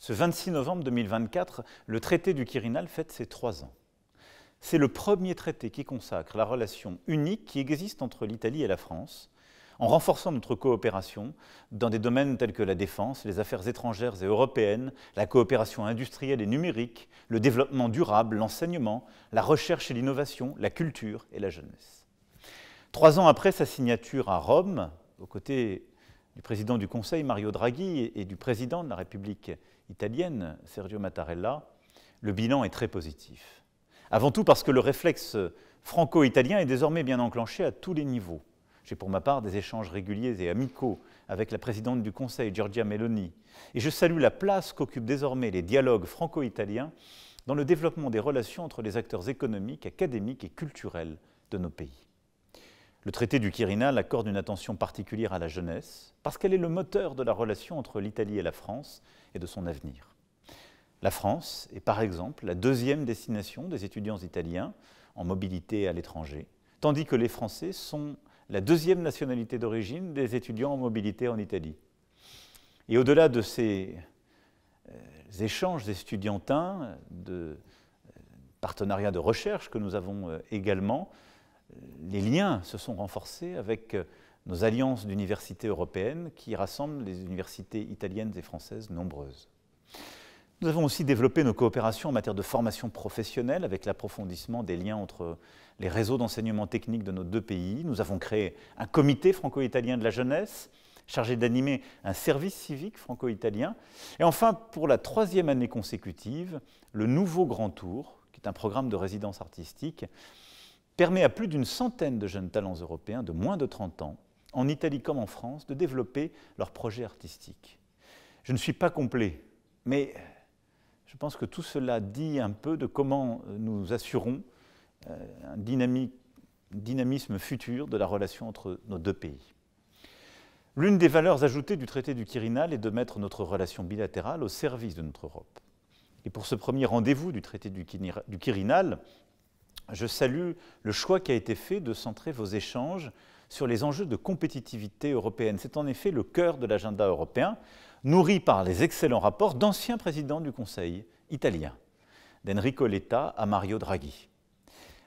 Ce 26 novembre 2024, le traité du Quirinal fête ses 3 ans. C'est le premier traité qui consacre la relation unique qui existe entre l'Italie et la France, en renforçant notre coopération dans des domaines tels que la défense, les affaires étrangères et européennes, la coopération industrielle et numérique, le développement durable, l'enseignement, la recherche et l'innovation, la culture et la jeunesse. 3 ans après sa signature à Rome, aux côtés du président du Conseil, Mario Draghi, et du président de la République italienne, Sergio Mattarella, le bilan est très positif. Avant tout parce que le réflexe franco-italien est désormais bien enclenché à tous les niveaux. J'ai pour ma part des échanges réguliers et amicaux avec la présidente du Conseil, Giorgia Meloni, et je salue la place qu'occupent désormais les dialogues franco-italiens dans le développement des relations entre les acteurs économiques, académiques et culturels de nos pays. Le traité du Quirinal accorde une attention particulière à la jeunesse, parce qu'elle est le moteur de la relation entre l'Italie et la France et de son avenir. La France est par exemple la 2e destination des étudiants italiens en mobilité à l'étranger, tandis que les Français sont la 2e nationalité d'origine des étudiants en mobilité en Italie. Et au-delà de ces échanges estudiantins, de partenariats de recherche que nous avons également, les liens se sont renforcés avec nos alliances d'universités européennes qui rassemblent les universités italiennes et françaises nombreuses. Nous avons aussi développé nos coopérations en matière de formation professionnelle avec l'approfondissement des liens entre les réseaux d'enseignement technique de nos 2 pays. Nous avons créé un comité franco-italien de la jeunesse chargé d'animer un service civique franco-italien. Et enfin, pour la 3e année consécutive, le nouveau Grand Tour, qui est un programme de résidence artistique, permet à plus d'une centaine de jeunes talents européens de moins de 30 ans, en Italie comme en France, de développer leurs projets artistiques. Je ne suis pas complet, mais je pense que tout cela dit un peu de comment nous assurons un dynamisme futur de la relation entre nos 2 pays. L'une des valeurs ajoutées du traité du Quirinal est de mettre notre relation bilatérale au service de notre Europe. Et pour ce premier rendez-vous du traité du Quirinal, je salue le choix qui a été fait de centrer vos échanges sur les enjeux de compétitivité européenne. C'est en effet le cœur de l'agenda européen, nourri par les excellents rapports d'anciens présidents du Conseil italien, d'Enrico Letta à Mario Draghi.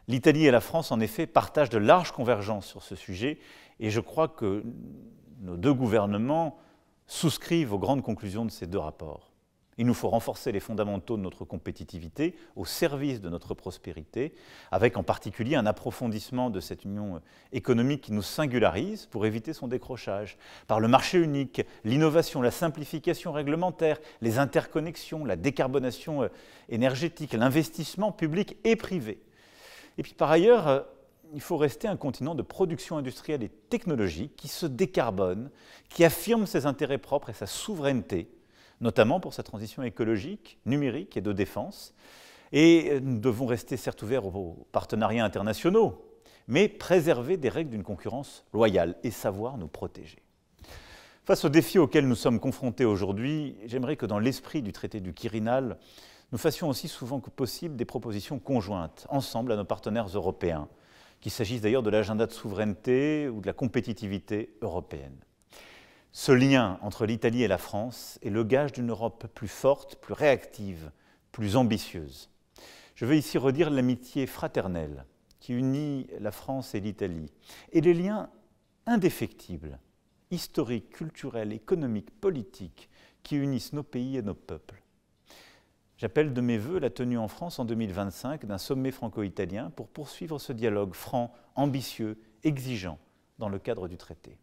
L'Italie et la France, en effet, partagent de larges convergences sur ce sujet et je crois que nos 2 gouvernements souscrivent aux grandes conclusions de ces 2 rapports. Il nous faut renforcer les fondamentaux de notre compétitivité au service de notre prospérité, avec en particulier un approfondissement de cette union économique qui nous singularise pour éviter son décrochage, par le marché unique, l'innovation, la simplification réglementaire, les interconnexions, la décarbonation énergétique, l'investissement public et privé. Et puis par ailleurs, il faut rester un continent de production industrielle et technologique qui se décarbone, qui affirme ses intérêts propres et sa souveraineté, notamment pour sa transition écologique, numérique et de défense. Et nous devons rester certes ouverts aux partenariats internationaux, mais préserver des règles d'une concurrence loyale et savoir nous protéger. Face aux défis auxquels nous sommes confrontés aujourd'hui, j'aimerais que dans l'esprit du traité du Quirinal, nous fassions aussi souvent que possible des propositions conjointes, ensemble à nos partenaires européens, qu'il s'agisse d'ailleurs de l'agenda de souveraineté ou de la compétitivité européenne. Ce lien entre l'Italie et la France est le gage d'une Europe plus forte, plus réactive, plus ambitieuse. Je veux ici redire l'amitié fraternelle qui unit la France et l'Italie et les liens indéfectibles, historiques, culturels, économiques, politiques qui unissent nos pays et nos peuples. J'appelle de mes vœux la tenue en France en 2025 d'un sommet franco-italien pour poursuivre ce dialogue franc, ambitieux, exigeant dans le cadre du traité.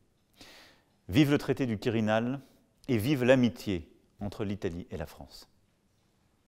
Vive le traité du Quirinal et vive l'amitié entre l'Italie et la France.